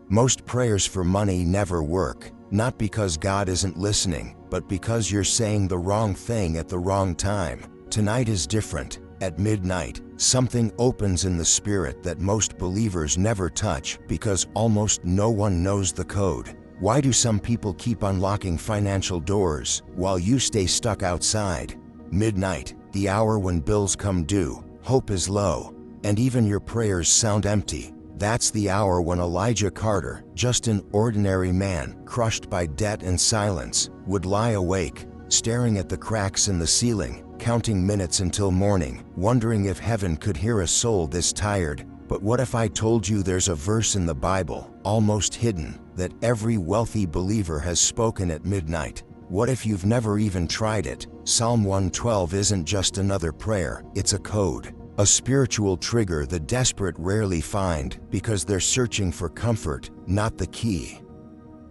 Most prayers for money never work, not because God isn't listening, but because you're saying the wrong thing at the wrong time. Tonight is different. At midnight, something opens in the spirit that most believers never touch because almost no one knows the code. Why do some people keep unlocking financial doors while you stay stuck outside? Midnight, the hour when bills come due, hope is low, and even your prayers sound empty. That's the hour when Elijah Carter, just an ordinary man, crushed by debt and silence, would lie awake, staring at the cracks in the ceiling, counting minutes until morning, wondering if heaven could hear a soul this tired. But what if I told you there's a verse in the Bible, almost hidden, that every wealthy believer has spoken at midnight? What if you've never even tried it? Psalm 112 isn't just another prayer, it's a code. A spiritual trigger the desperate rarely find because they're searching for comfort, not the key.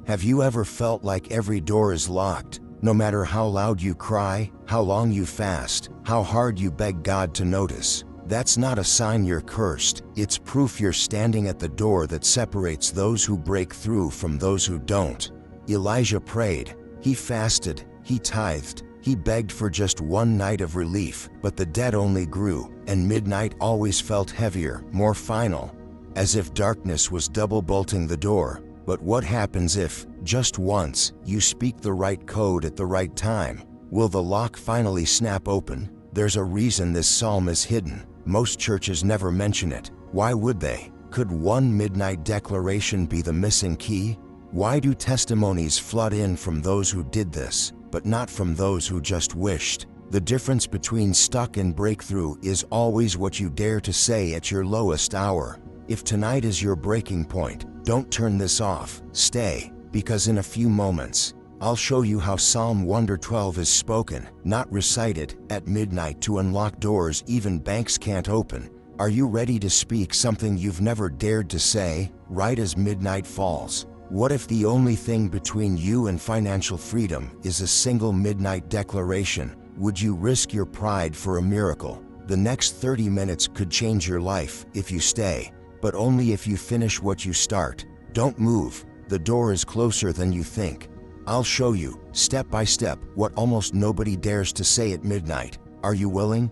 Have you ever felt like every door is locked? No matter how loud you cry, how long you fast, how hard you beg God to notice, that's not a sign you're cursed. It's proof you're standing at the door that separates those who break through from those who don't. Elijah prayed, he fasted, he tithed, he begged for just one night of relief, but the debt only grew, and midnight always felt heavier, more final, as if darkness was double bolting the door. But what happens if, just once, you speak the right code at the right time? Will the lock finally snap open? There's a reason this psalm is hidden. Most churches never mention it. Why would they? Could one midnight declaration be the missing key? Why do testimonies flood in from those who did this, but not from those who just wished? The difference between stuck and breakthrough is always what you dare to say at your lowest hour. If tonight is your breaking point, don't turn this off. Stay, because in a few moments, I'll show you how Psalm 112 is spoken, not recited, at midnight to unlock doors even banks can't open. Are you ready to speak something you've never dared to say, right as midnight falls? What if the only thing between you and financial freedom is a single midnight declaration? Would you risk your pride for a miracle? The next 30 minutes could change your life if you stay, but only if you finish what you start. Don't move. The door is closer than you think. I'll show you, step by step, what almost nobody dares to say at midnight. Are you willing?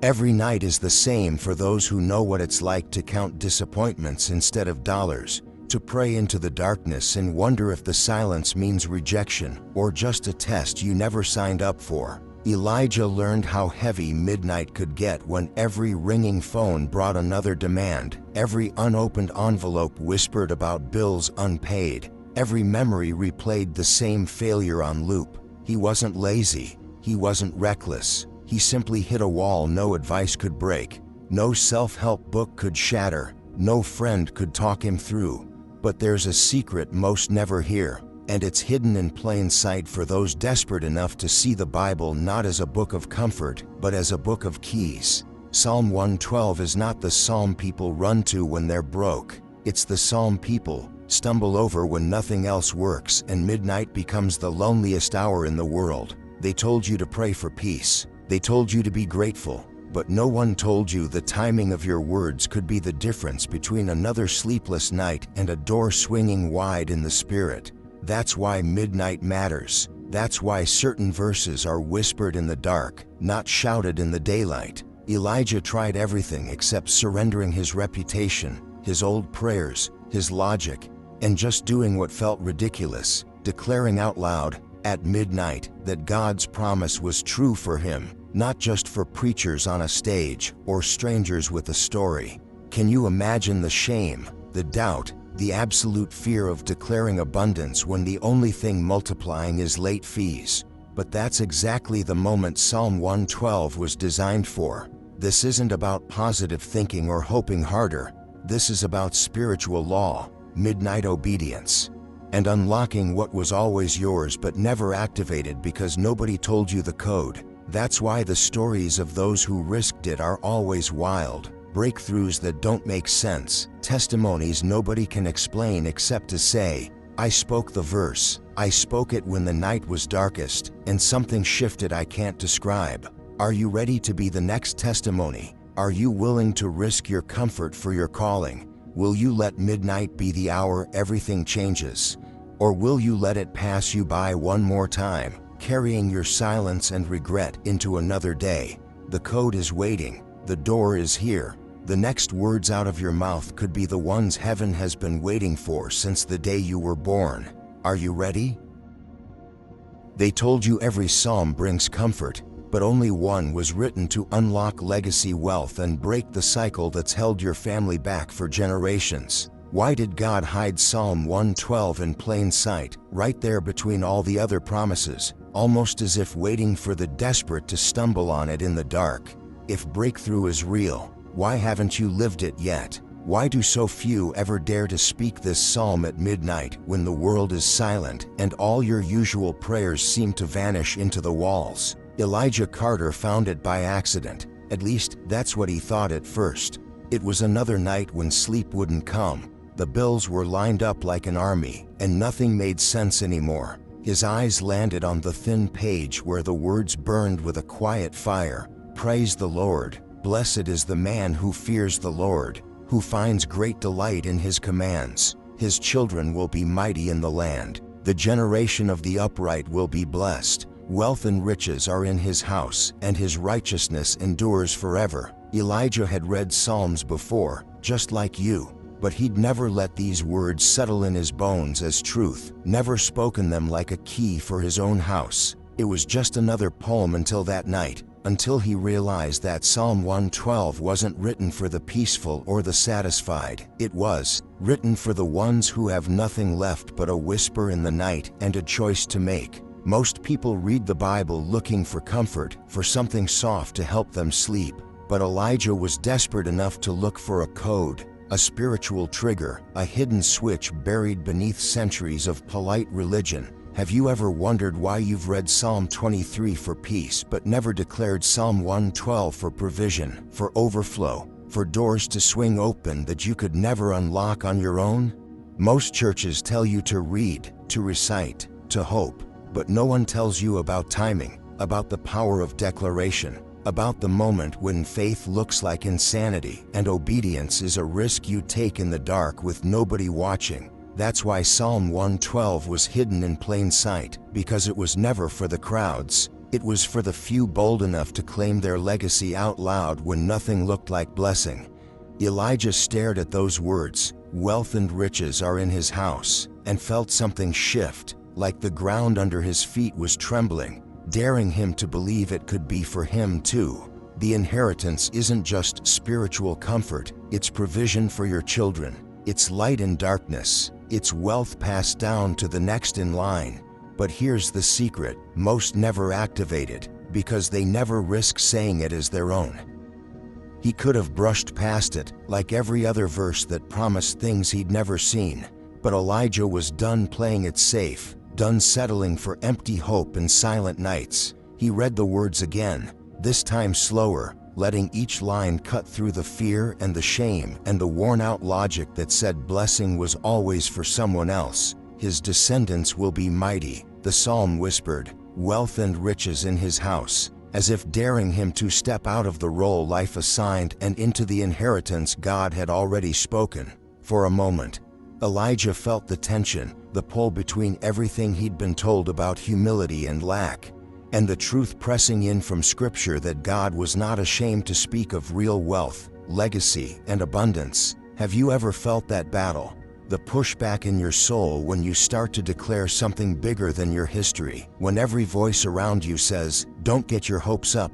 Every night is the same for those who know what it's like to count disappointments instead of dollars, to pray into the darkness and wonder if the silence means rejection or just a test you never signed up for. Elijah learned how heavy midnight could get when every ringing phone brought another demand, every unopened envelope whispered about bills unpaid, every memory replayed the same failure on loop. He wasn't lazy, he wasn't reckless, he simply hit a wall no advice could break, no self-help book could shatter, no friend could talk him through. But there's a secret most never hear, and it's hidden in plain sight for those desperate enough to see the Bible not as a book of comfort, but as a book of keys. Psalm 112 is not the psalm people run to when they're broke. It's the psalm people stumble over when nothing else works and midnight becomes the loneliest hour in the world. They told you to pray for peace. They told you to be grateful. But no one told you the timing of your words could be the difference between another sleepless night and a door swinging wide in the spirit. That's why midnight matters. That's why certain verses are whispered in the dark, not shouted in the daylight. Elijah tried everything except surrendering his reputation, his old prayers, his logic, and just doing what felt ridiculous, declaring out loud, at midnight, that God's promise was true for him, not just for preachers on a stage or strangers with a story. Can you imagine the shame, the doubt, the absolute fear of declaring abundance when the only thing multiplying is late fees? But that's exactly the moment Psalm 112 was designed for. This isn't about positive thinking or hoping harder. This is about spiritual law, midnight obedience, and unlocking what was always yours but never activated because nobody told you the code. That's why the stories of those who risked it are always wild. Breakthroughs that don't make sense, testimonies nobody can explain except to say, I spoke the verse, I spoke it when the night was darkest, and something shifted I can't describe. Are you ready to be the next testimony? Are you willing to risk your comfort for your calling? Will you let midnight be the hour everything changes? Or will you let it pass you by one more time, carrying your silence and regret into another day? The code is waiting. The door is here. The next words out of your mouth could be the ones heaven has been waiting for since the day you were born. Are you ready? They told you every psalm brings comfort, but only one was written to unlock legacy wealth and break the cycle that's held your family back for generations. Why did God hide Psalm 112 in plain sight, right there between all the other promises, almost as if waiting for the desperate to stumble on it in the dark? If breakthrough is real, why haven't you lived it yet? Why do so few ever dare to speak this psalm at midnight when the world is silent and all your usual prayers seem to vanish into the walls? Elijah Carter found it by accident. At least, that's what he thought at first. It was another night when sleep wouldn't come. The bills were lined up like an army, and nothing made sense anymore. His eyes landed on the thin page where the words burned with a quiet fire. Praise the Lord. Blessed is the man who fears the Lord, who finds great delight in his commands. His children will be mighty in the land. The generation of the upright will be blessed. Wealth and riches are in his house, and his righteousness endures forever. Elijah had read Psalms before, just like you, but he'd never let these words settle in his bones as truth, never spoken them like a key for his own house. It was just another poem until that night, until he realized that Psalm 112 wasn't written for the peaceful or the satisfied. It was written for the ones who have nothing left but a whisper in the night and a choice to make. Most people read the Bible looking for comfort, for something soft to help them sleep. But Elijah was desperate enough to look for a code, a spiritual trigger, a hidden switch buried beneath centuries of polite religion. Have you ever wondered why you've read Psalm 23 for peace but never declared Psalm 112 for provision, for overflow, for doors to swing open that you could never unlock on your own? Most churches tell you to read, to recite, to hope, but no one tells you about timing, about the power of declaration, about the moment when faith looks like insanity and obedience is a risk you take in the dark with nobody watching. That's why Psalm 112 was hidden in plain sight, because it was never for the crowds. It was for the few bold enough to claim their legacy out loud when nothing looked like blessing. Elijah stared at those words, "Wealth and riches are in his house," and felt something shift, like the ground under his feet was trembling, daring him to believe it could be for him too. The inheritance isn't just spiritual comfort, it's provision for your children. It's light in darkness. It's wealth passed down to the next in line. But here's the secret: most never activate it, because they never risk saying it as their own. He could have brushed past it, like every other verse that promised things he'd never seen. But Elijah was done playing it safe, done settling for empty hope and silent nights. He read the words again, this time slower, letting each line cut through the fear and the shame and the worn-out logic that said blessing was always for someone else. His descendants will be mighty, the psalm whispered, wealth and riches in his house, as if daring him to step out of the role life assigned and into the inheritance God had already spoken. For a moment, Elijah felt the tension, the pull between everything he'd been told about humility and lack, and the truth pressing in from Scripture that God was not ashamed to speak of real wealth, legacy, and abundance. Have you ever felt that battle? The pushback in your soul when you start to declare something bigger than your history, when every voice around you says, "Don't get your hopes up."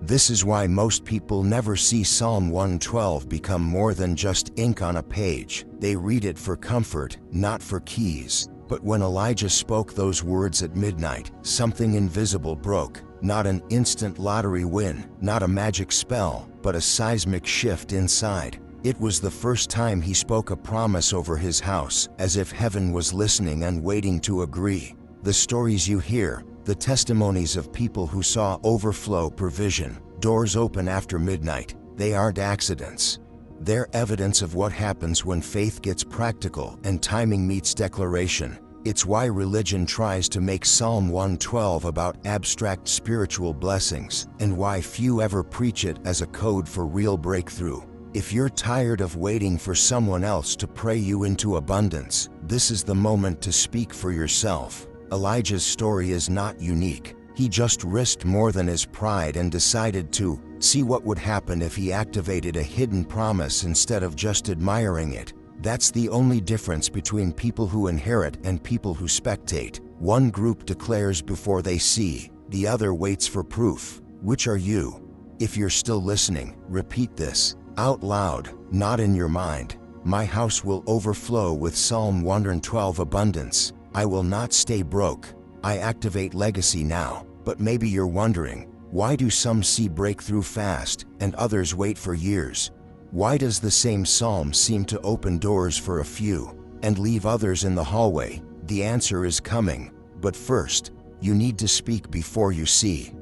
This is why most people never see Psalm 112 become more than just ink on a page. They read it for comfort, not for keys. But when Elijah spoke those words at midnight, something invisible broke. Not an instant lottery win, not a magic spell, but a seismic shift inside. It was the first time he spoke a promise over his house, as if heaven was listening and waiting to agree. The stories you hear, the testimonies of people who saw overflow provision, doors open after midnight, they aren't accidents. They're evidence of what happens when faith gets practical and timing meets declaration. It's why religion tries to make Psalm 112 about abstract spiritual blessings, and why few ever preach it as a code for real breakthrough. If you're tired of waiting for someone else to pray you into abundance, this is the moment to speak for yourself. Elijah's story is not unique. He just risked more than his pride and decided to see what would happen if he activated a hidden promise instead of just admiring it. That's the only difference between people who inherit and people who spectate. One group declares before they see, the other waits for proof. Which are you? If you're still listening, repeat this out loud, not in your mind. My house will overflow with Psalm 112 abundance. I will not stay broke. I activate legacy now. But maybe you're wondering, why do some see breakthrough fast and others wait for years? Why does the same psalm seem to open doors for a few and leave others in the hallway? The answer is coming, but first, you need to speak before you see.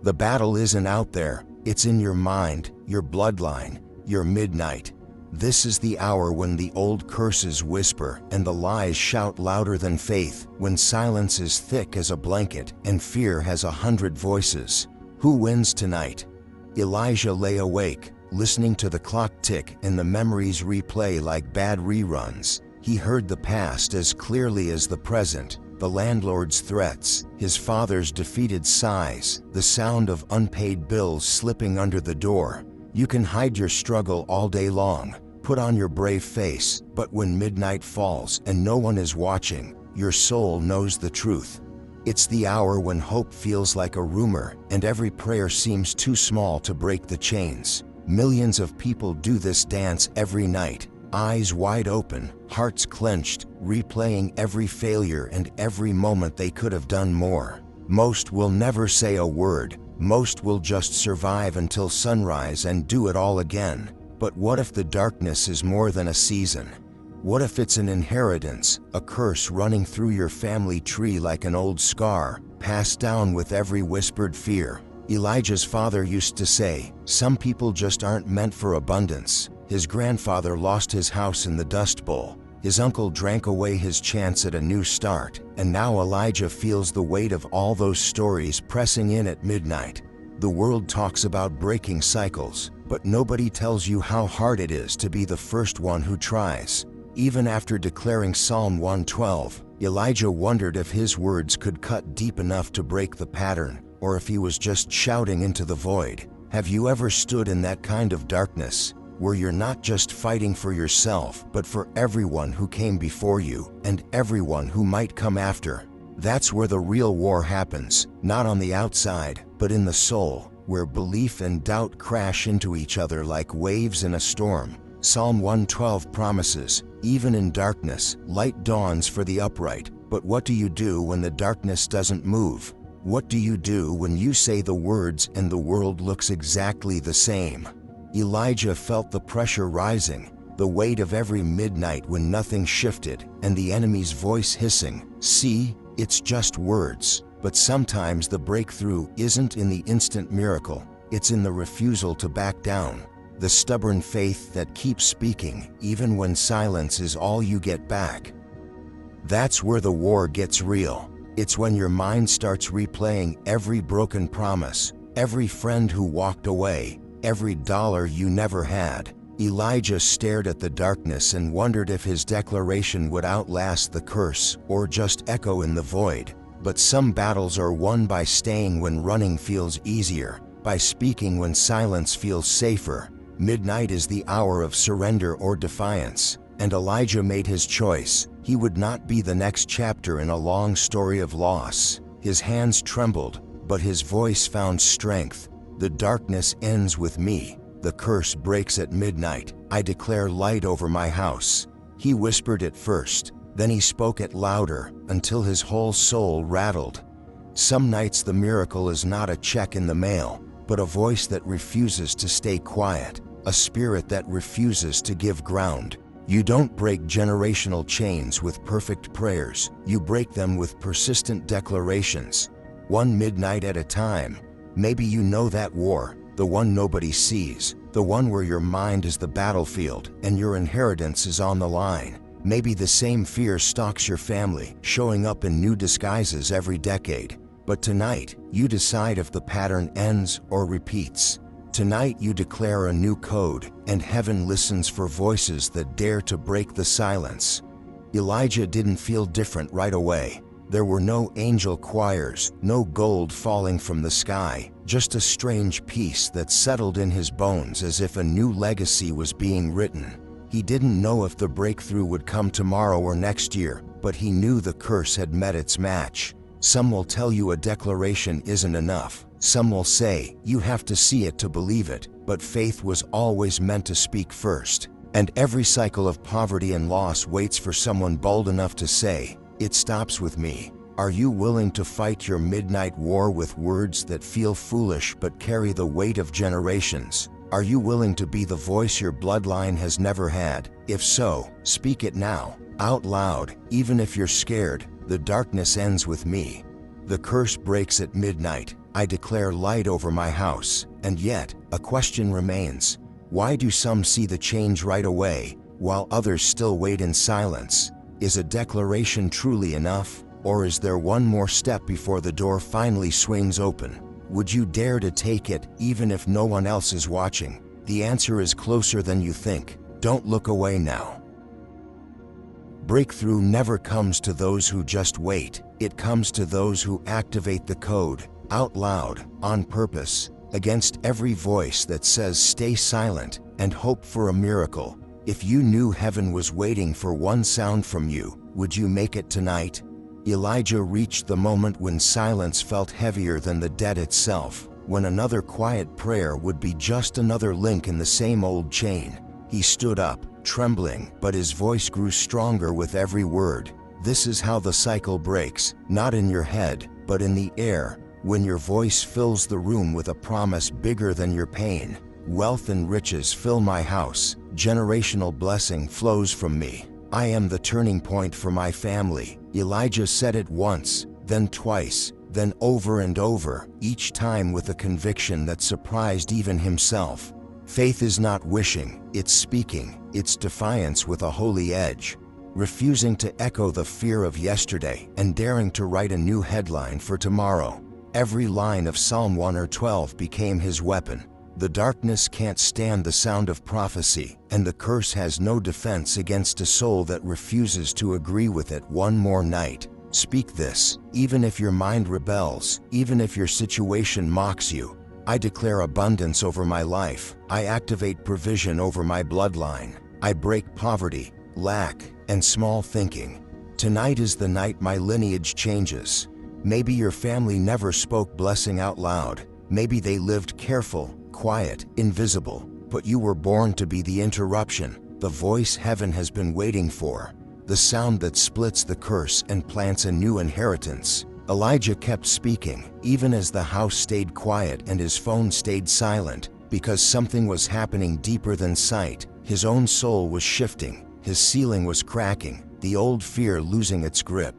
The battle isn't out there, it's in your mind, your bloodline, your midnight. This is the hour when the old curses whisper and the lies shout louder than faith, when silence is thick as a blanket and fear has 100 voices. Who wins tonight? Elijah lay awake, listening to the clock tick and the memories replay like bad reruns. He heard the past as clearly as the present, the landlord's threats, his father's defeated sighs, the sound of unpaid bills slipping under the door. You can hide your struggle all day long, put on your brave face, but when midnight falls and no one is watching, your soul knows the truth. It's the hour when hope feels like a rumor and every prayer seems too small to break the chains. Millions of people do this dance every night, eyes wide open, hearts clenched, replaying every failure and every moment they could have done more. Most will never say a word, most will just survive until sunrise and do it all again. But what if the darkness is more than a season? What if it's an inheritance, a curse running through your family tree like an old scar, passed down with every whispered fear? Elijah's father used to say, some people just aren't meant for abundance. His grandfather lost his house in the Dust Bowl. His uncle drank away his chance at a new start. And now Elijah feels the weight of all those stories pressing in at midnight. The world talks about breaking cycles, but nobody tells you how hard it is to be the first one who tries. Even after declaring Psalm 112, Elijah wondered if his words could cut deep enough to break the pattern, or if he was just shouting into the void. Have you ever stood in that kind of darkness, where you're not just fighting for yourself, but for everyone who came before you, and everyone who might come after? That's where the real war happens, not on the outside, but in the soul, where belief and doubt crash into each other like waves in a storm. Psalm 112 promises, even in darkness, light dawns for the upright. But what do you do when the darkness doesn't move? What do you do when you say the words and the world looks exactly the same? Elijah felt the pressure rising, the weight of every midnight when nothing shifted, and the enemy's voice hissing, see, it's just words. But sometimes the breakthrough isn't in the instant miracle, it's in the refusal to back down. The stubborn faith that keeps speaking, even when silence is all you get back. That's where the war gets real. It's when your mind starts replaying every broken promise, every friend who walked away, every dollar you never had. Elijah stared at the darkness and wondered if his declaration would outlast the curse or just echo in the void. But some battles are won by staying when running feels easier, by speaking when silence feels safer. Midnight is the hour of surrender or defiance, and Elijah made his choice. He would not be the next chapter in a long story of loss. His hands trembled, but his voice found strength. The darkness ends with me. The curse breaks at midnight. I declare light over my house. He whispered it first, then he spoke it louder, until his whole soul rattled. Some nights the miracle is not a check in the mail, but a voice that refuses to stay quiet, a spirit that refuses to give ground. You don't break generational chains with perfect prayers, you break them with persistent declarations. One midnight at a time. Maybe you know that war, the one nobody sees, the one where your mind is the battlefield and your inheritance is on the line. Maybe the same fear stalks your family, showing up in new disguises every decade. But tonight, you decide if the pattern ends or repeats. Tonight you declare a new code, and heaven listens for voices that dare to break the silence. Elijah didn't feel different right away. There were no angel choirs, no gold falling from the sky, just a strange peace that settled in his bones as if a new legacy was being written. He didn't know if the breakthrough would come tomorrow or next year, but he knew the curse had met its match. Some will tell you a declaration isn't enough. Some will say, you have to see it to believe it, but faith was always meant to speak first. And every cycle of poverty and loss waits for someone bold enough to say, it stops with me. Are you willing to fight your midnight war with words that feel foolish but carry the weight of generations? Are you willing to be the voice your bloodline has never had? If so, speak it now, out loud, even if you're scared. The darkness ends with me. The curse breaks at midnight. I declare light over my house. And yet, a question remains. Why do some see the change right away, while others still wait in silence? Is a declaration truly enough, or is there one more step before the door finally swings open? Would you dare to take it, even if no one else is watching? The answer is closer than you think. Don't look away now. Breakthrough never comes to those who just wait. It comes to those who activate the code, out loud, on purpose, against every voice that says stay silent and hope for a miracle. If you knew heaven was waiting for one sound from you, would you make it tonight? Elijah reached the moment when silence felt heavier than the dead itself, when another quiet prayer would be just another link in the same old chain. He stood up, trembling, but his voice grew stronger with every word. This is how the cycle breaks, not in your head, but in the air, when your voice fills the room with a promise bigger than your pain. Wealth and riches fill my house. Generational blessing flows from me. I am the turning point for my family. Elijah said it once, then twice, then over and over, each time with a conviction that surprised even himself. Faith is not wishing, it's speaking. It's defiance with a holy edge. Refusing to echo the fear of yesterday and daring to write a new headline for tomorrow. Every line of Psalm 1 or 12 became his weapon. The darkness can't stand the sound of prophecy, and the curse has no defense against a soul that refuses to agree with it one more night. Speak this, even if your mind rebels, even if your situation mocks you. I declare abundance over my life. I activate provision over my bloodline. I break poverty, lack, and small thinking. Tonight is the night my lineage changes. Maybe your family never spoke blessing out loud. Maybe they lived careful, quiet, invisible, but you were born to be the interruption, the voice heaven has been waiting for, the sound that splits the curse and plants a new inheritance. Elijah kept speaking, even as the house stayed quiet and his phone stayed silent, because something was happening deeper than sight. His own soul was shifting, his ceiling was cracking, the old fear losing its grip.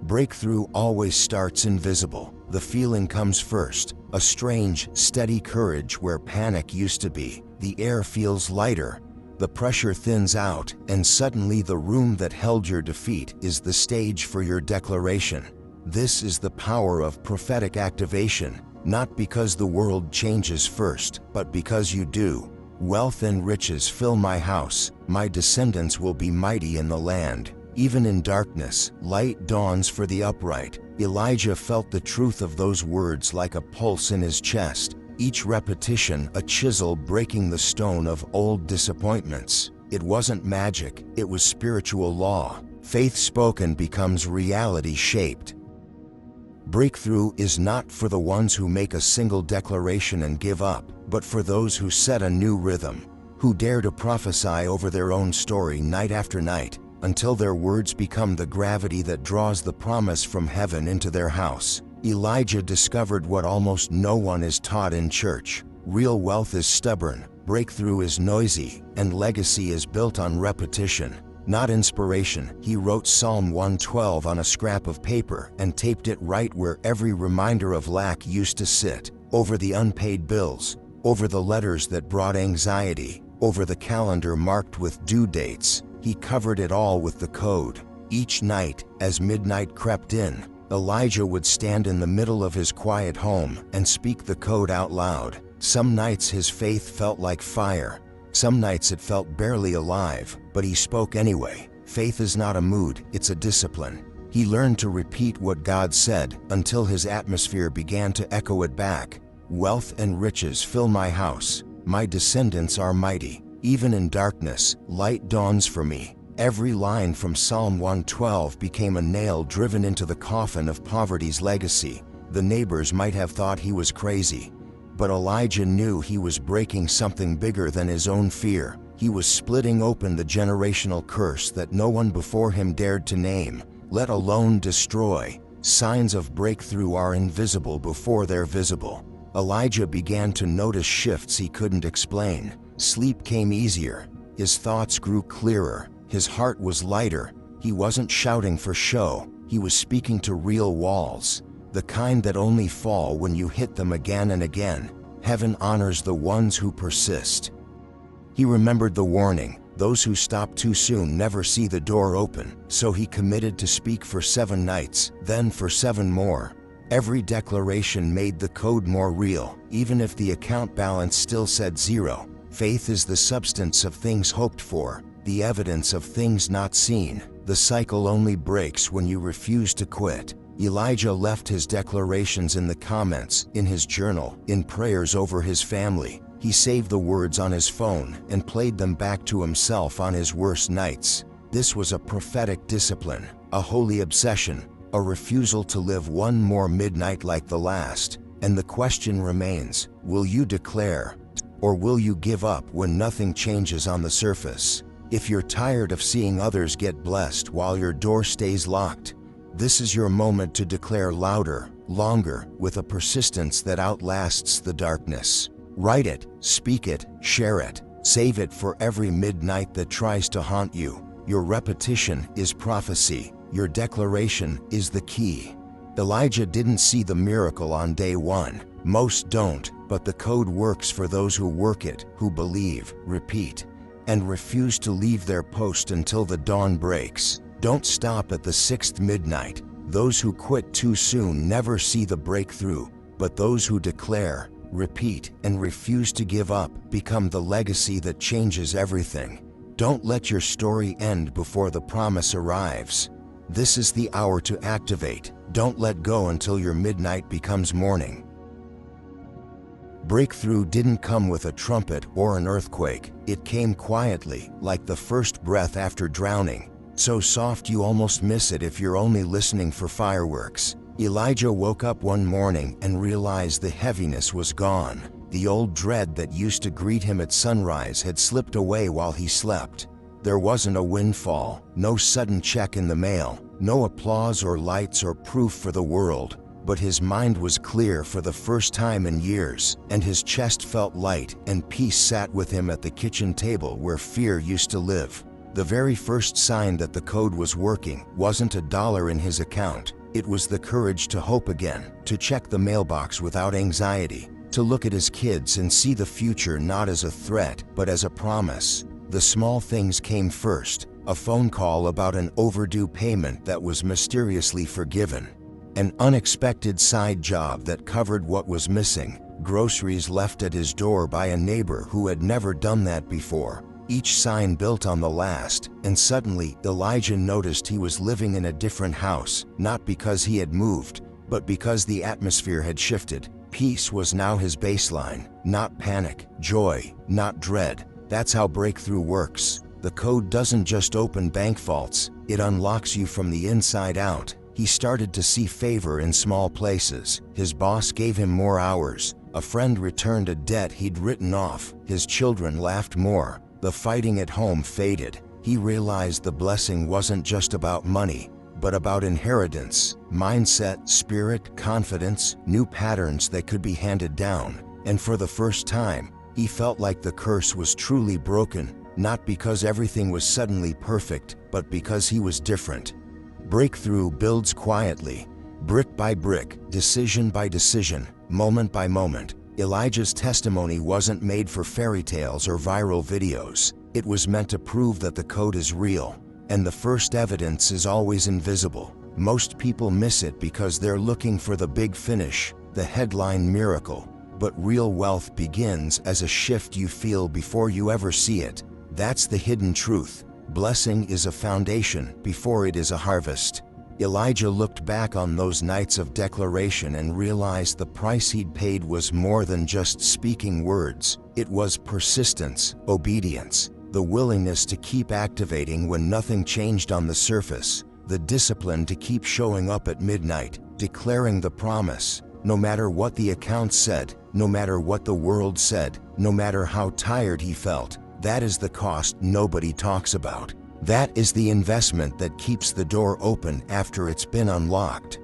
Breakthrough always starts invisible. The feeling comes first, a strange, steady courage where panic used to be. The air feels lighter, the pressure thins out, and suddenly the room that held your defeat is the stage for your declaration. This is the power of prophetic activation, not because the world changes first, but because you do. Wealth and riches fill my house, my descendants will be mighty in the land. Even in darkness, light dawns for the upright. Elijah felt the truth of those words like a pulse in his chest, each repetition a chisel breaking the stone of old disappointments. It wasn't magic, it was spiritual law. Faith spoken becomes reality shaped. Breakthrough is not for the ones who make a single declaration and give up, but for those who set a new rhythm, who dare to prophesy over their own story night after night, until their words become the gravity that draws the promise from heaven into their house. Elijah discovered what almost no one is taught in church. Real wealth is stubborn, breakthrough is noisy, and legacy is built on repetition, not inspiration. He wrote Psalm 112 on a scrap of paper and taped it right where every reminder of lack used to sit, over the unpaid bills, over the letters that brought anxiety, over the calendar marked with due dates. He covered it all with the code. Each night, as midnight crept in, Elijah would stand in the middle of his quiet home and speak the code out loud. Some nights his faith felt like fire. Some nights it felt barely alive, but he spoke anyway. Faith is not a mood, it's a discipline. He learned to repeat what God said until his atmosphere began to echo it back. Wealth and riches fill my house. My descendants are mighty. Even in darkness, light dawns for me. Every line from Psalm 112 became a nail driven into the coffin of poverty's legacy. The neighbors might have thought he was crazy, but Elijah knew he was breaking something bigger than his own fear. He was splitting open the generational curse that no one before him dared to name, let alone destroy. Signs of breakthrough are invisible before they're visible. Elijah began to notice shifts he couldn't explain. Sleep came easier. His thoughts grew clearer. His heart was lighter. He wasn't shouting for show. He was speaking to real walls, the kind that only fall when you hit them again and again. Heaven honors the ones who persist. He remembered the warning, those who stop too soon never see the door open, so he committed to speak for 7 nights, then for 7 more. Every declaration made the code more real, even if the account balance still said 0. Faith is the substance of things hoped for, the evidence of things not seen. The cycle only breaks when you refuse to quit. Elijah left his declarations in the comments, in his journal, in prayers over his family. He saved the words on his phone and played them back to himself on his worst nights. This was a prophetic discipline, a holy obsession, a refusal to live one more midnight like the last. And the question remains, will you declare, or will you give up when nothing changes on the surface? If you're tired of seeing others get blessed while your door stays locked, this is your moment to declare louder, longer, with a persistence that outlasts the darkness. Write it, speak it, share it. Save it for every midnight that tries to haunt you. Your repetition is prophecy. Your declaration is the key. Elijah didn't see the miracle on day 1. Most don't, but the code works for those who work it, who believe, repeat, and refuse to leave their post until the dawn breaks. Don't stop at the 6th midnight. Those who quit too soon never see the breakthrough, but those who declare, repeat, and refuse to give up become the legacy that changes everything. Don't let your story end before the promise arrives. This is the hour to activate. Don't let go until your midnight becomes morning. Breakthrough didn't come with a trumpet or an earthquake. It came quietly, like the first breath after drowning, so soft you almost miss it if you're only listening for fireworks. Elijah woke up one morning and realized the heaviness was gone. The old dread that used to greet him at sunrise had slipped away while he slept. There wasn't a windfall, no sudden check in the mail, no applause or lights or proof for the world, but his mind was clear for the first time in years, and his chest felt light, and peace sat with him at the kitchen table where fear used to live. The very first sign that the code was working wasn't $1 in his account. It was the courage to hope again, to check the mailbox without anxiety, to look at his kids and see the future not as a threat, but as a promise. The small things came first: a phone call about an overdue payment that was mysteriously forgiven, an unexpected side job that covered what was missing, groceries left at his door by a neighbor who had never done that before. Each sign built on the last, and suddenly Elijah noticed he was living in a different house, not because he had moved, but because the atmosphere had shifted. Peace was now his baseline, not panic, joy, not dread. That's how breakthrough works. The code doesn't just open bank vaults, it unlocks you from the inside out. He started to see favor in small places. His boss gave him more hours. A friend returned a debt he'd written off. His children laughed more. The fighting at home faded. He realized the blessing wasn't just about money, but about inheritance, mindset, spirit, confidence, new patterns that could be handed down. And for the first time, he felt like the curse was truly broken, not because everything was suddenly perfect, but because he was different. Breakthrough builds quietly, brick by brick, decision by decision, moment by moment. Elijah's testimony wasn't made for fairy tales or viral videos. It was meant to prove that the code is real, and the first evidence is always invisible. Most people miss it because they're looking for the big finish, the headline miracle. But real wealth begins as a shift you feel before you ever see it. That's the hidden truth. Blessing is a foundation before it is a harvest. Elijah looked back on those nights of declaration and realized the price he'd paid was more than just speaking words. It was persistence, obedience, the willingness to keep activating when nothing changed on the surface, the discipline to keep showing up at midnight, declaring the promise, no matter what the account said, no matter what the world said, no matter how tired he felt. That is the cost nobody talks about. That is the investment that keeps the door open after it's been unlocked.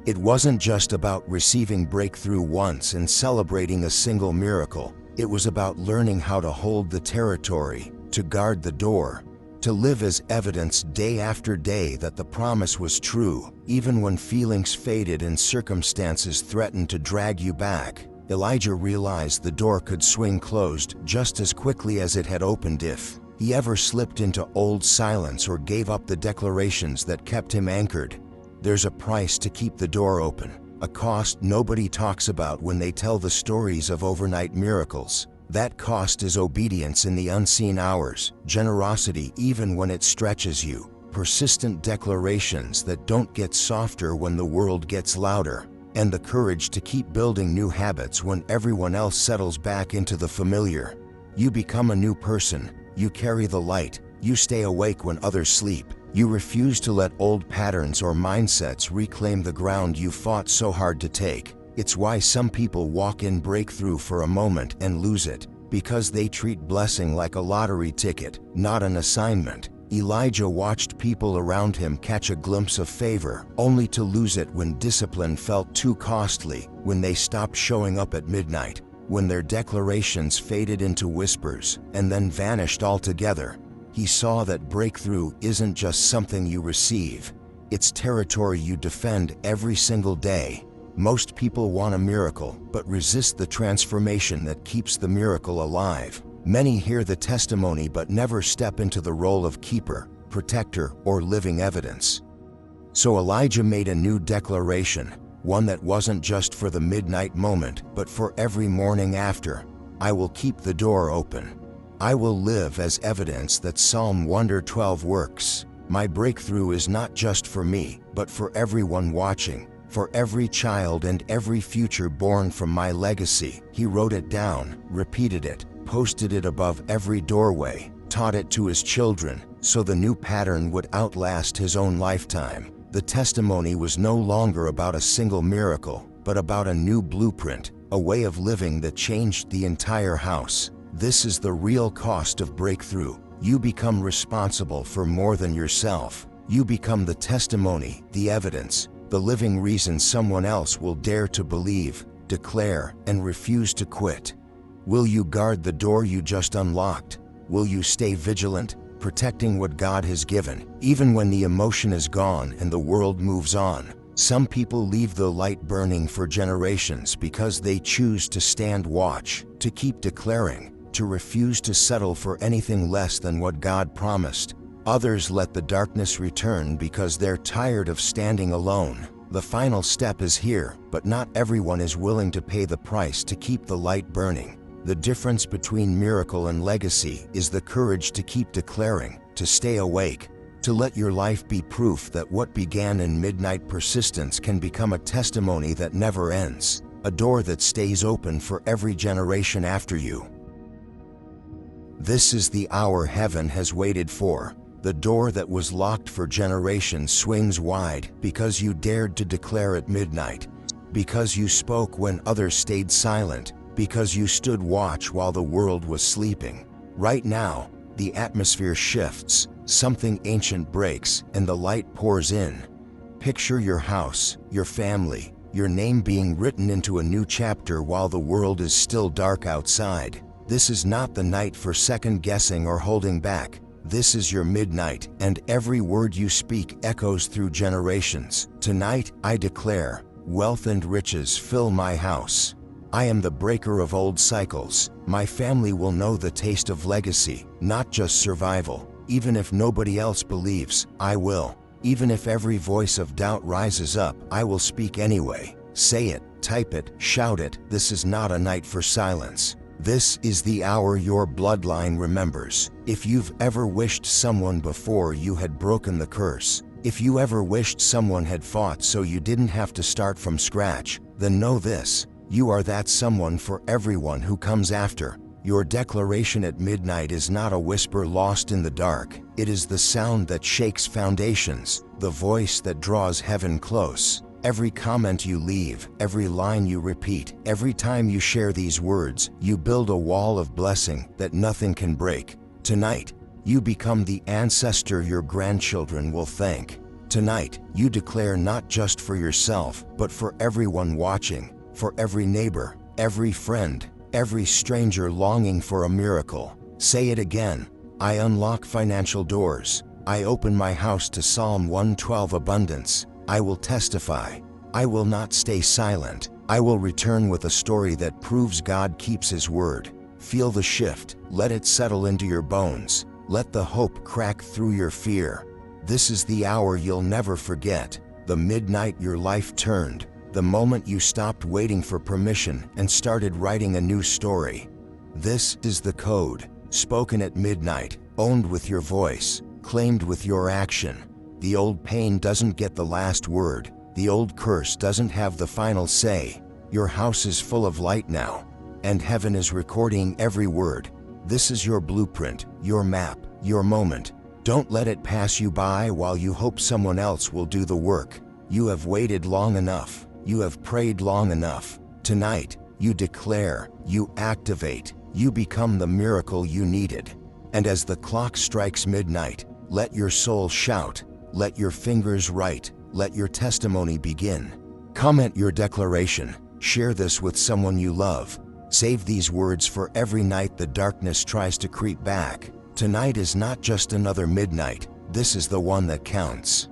It wasn't just about receiving breakthrough once and celebrating a single miracle. It was about learning how to hold the territory, to guard the door, to live as evidence day after day that the promise was true, even when feelings faded and circumstances threatened to drag you back. Elijah realized the door could swing closed just as quickly as it had opened if he ever slipped into old silence or gave up the declarations that kept him anchored. There's a price to keep the door open, a cost nobody talks about when they tell the stories of overnight miracles. That cost is obedience in the unseen hours, generosity even when it stretches you, persistent declarations that don't get softer when the world gets louder, and the courage to keep building new habits when everyone else settles back into the familiar. You become a new person. You carry the light. You stay awake when others sleep. You refuse to let old patterns or mindsets reclaim the ground you fought so hard to take. It's why some people walk in breakthrough for a moment and lose it, because they treat blessing like a lottery ticket, not an assignment. Elijah watched people around him catch a glimpse of favor, only to lose it when discipline felt too costly, when they stopped showing up at midnight, when their declarations faded into whispers and then vanished altogether. He saw that breakthrough isn't just something you receive, it's territory you defend every single day. Most people want a miracle, but resist the transformation that keeps the miracle alive. Many hear the testimony but never step into the role of keeper, protector, or living evidence. So Elijah made a new declaration, one that wasn't just for the midnight moment, but for every morning after. I will keep the door open. I will live as evidence that Psalm 112 works. My breakthrough is not just for me, but for everyone watching, for every child and every future born from my legacy. He wrote it down, repeated it, posted it above every doorway, taught it to his children, so the new pattern would outlast his own lifetime. The testimony was no longer about a single miracle, but about a new blueprint, a way of living that changed the entire house. This is the real cost of breakthrough. You become responsible for more than yourself. You become the testimony, the evidence, the living reason someone else will dare to believe, declare, and refuse to quit. Will you guard the door you just unlocked? Will you stay vigilant, protecting what God has given, even when the emotion is gone and the world moves on? Some people leave the light burning for generations because they choose to stand watch, to keep declaring, to refuse to settle for anything less than what God promised. Others let the darkness return because they're tired of standing alone. The final step is here, but not everyone is willing to pay the price to keep the light burning. The difference between miracle and legacy is the courage to keep declaring, to stay awake, to let your life be proof that what began in midnight persistence can become a testimony that never ends, a door that stays open for every generation after you. This is the hour heaven has waited for. The door that was locked for generations swings wide because you dared to declare at midnight, because you spoke when others stayed silent, because you stood watch while the world was sleeping. Right now, the atmosphere shifts, something ancient breaks, and the light pours in. Picture your house, your family, your name being written into a new chapter while the world is still dark outside. This is not the night for second guessing or holding back. This is your midnight, and every word you speak echoes through generations. Tonight, I declare, wealth and riches fill my house. I am the breaker of old cycles. My family will know the taste of legacy, not just survival. Even if nobody else believes, I will. Even if every voice of doubt rises up, I will speak anyway. Say it, type it, shout it. This is not a night for silence. This is the hour your bloodline remembers. If you've ever wished someone before you had broken the curse, if you ever wished someone had fought so you didn't have to start from scratch, then know this: you are that someone for everyone who comes after. Your declaration at midnight is not a whisper lost in the dark. It is the sound that shakes foundations, the voice that draws heaven close. Every comment you leave, every line you repeat, every time you share these words, you build a wall of blessing that nothing can break. Tonight, you become the ancestor your grandchildren will thank. Tonight, you declare not just for yourself, but for everyone watching, for every neighbor, every friend, every stranger longing for a miracle. Say it again: I unlock financial doors. I open my house to Psalm 112 abundance. I will testify. I will not stay silent. I will return with a story that proves God keeps His word. Feel the shift. Let it settle into your bones. Let the hope crack through your fear. This is the hour you'll never forget. The midnight your life turned. The moment you stopped waiting for permission and started writing a new story. This is the code. Spoken at midnight, owned with your voice, claimed with your action. The old pain doesn't get the last word. The old curse doesn't have the final say. Your house is full of light now, and heaven is recording every word. This is your blueprint, your map, your moment. Don't let it pass you by while you hope someone else will do the work. You have waited long enough. You have prayed long enough. Tonight, you declare, you activate, you become the miracle you needed. And as the clock strikes midnight, let your soul shout. Let your fingers write. Let your testimony begin. Comment your declaration. Share this with someone you love. Save these words for every night the darkness tries to creep back. Tonight is not just another midnight. This is the one that counts.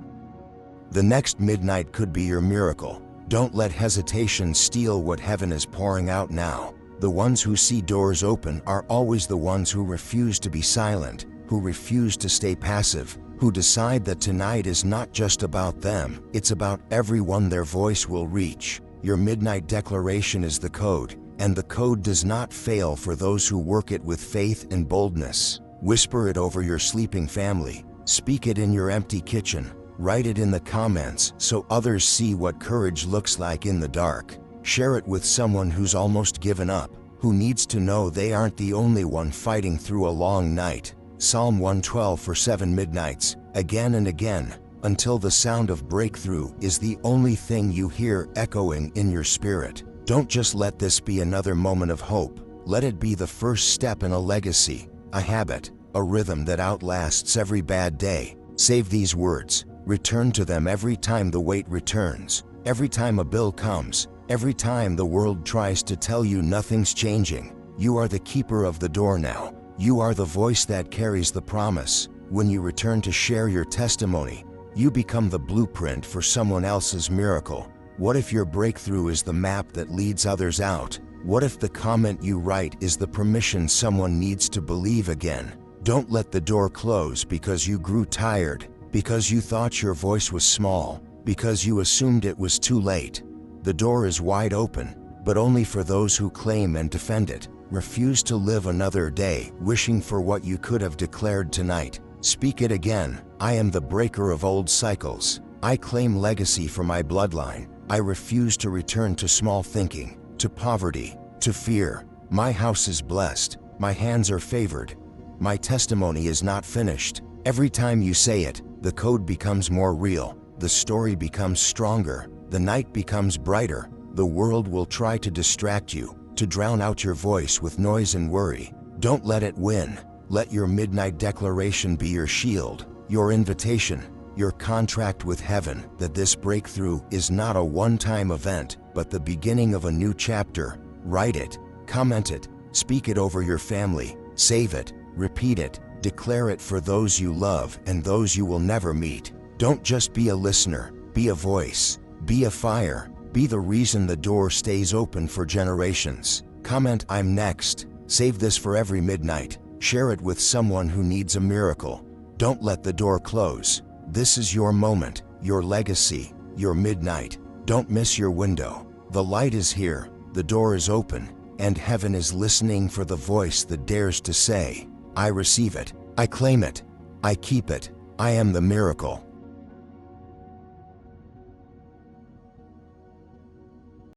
The next midnight could be your miracle. Don't let hesitation steal what heaven is pouring out now. The ones who see doors open are always the ones who refuse to be silent, who refuse to stay passive, who decide that tonight is not just about them, it's about everyone their voice will reach. Your midnight declaration is the code, and the code does not fail for those who work it with faith and boldness. Whisper it over your sleeping family. Speak it in your empty kitchen. Write it in the comments so others see what courage looks like in the dark. Share it with someone who's almost given up, who needs to know they aren't the only one fighting through a long night. Psalm 112 for 7 midnights, again and again, until the sound of breakthrough is the only thing you hear echoing in your spirit. Don't just let this be another moment of hope. Let it be the first step in a legacy, a habit, a rhythm that outlasts every bad day. Save these words. Return to them every time the weight returns, every time a bill comes, every time the world tries to tell you nothing's changing. You are the keeper of the door now. You are the voice that carries the promise. When you return to share your testimony, you become the blueprint for someone else's miracle. What if your breakthrough is the map that leads others out? What if the comment you write is the permission someone needs to believe again? Don't let the door close because you grew tired, because you thought your voice was small, because you assumed it was too late. The door is wide open, but only for those who claim and defend it. Refuse to live another day wishing for what you could have declared tonight. Speak it again. I am the breaker of old cycles. I claim legacy for my bloodline. I refuse to return to small thinking, to poverty, to fear. My house is blessed. My hands are favored. My testimony is not finished. Every time you say it, the code becomes more real. The story becomes stronger. The night becomes brighter. The world will try to distract you, to drown out your voice with noise and worry. Don't let it win. Let your midnight declaration be your shield, your invitation, your contract with heaven that this breakthrough is not a one-time event, but the beginning of a new chapter. Write it, comment it, speak it over your family, save it, repeat it, declare it for those you love and those you will never meet. Don't just be a listener, be a voice, be a fire, be the reason the door stays open for generations. Comment I'm next. Save this for every midnight. Share it with someone who needs a miracle. Don't let the door close. This is your moment, your legacy, your midnight. Don't miss your window. The light is here, the door is open, and heaven is listening for the voice that dares to say, I receive it, I claim it, I keep it, I am the miracle.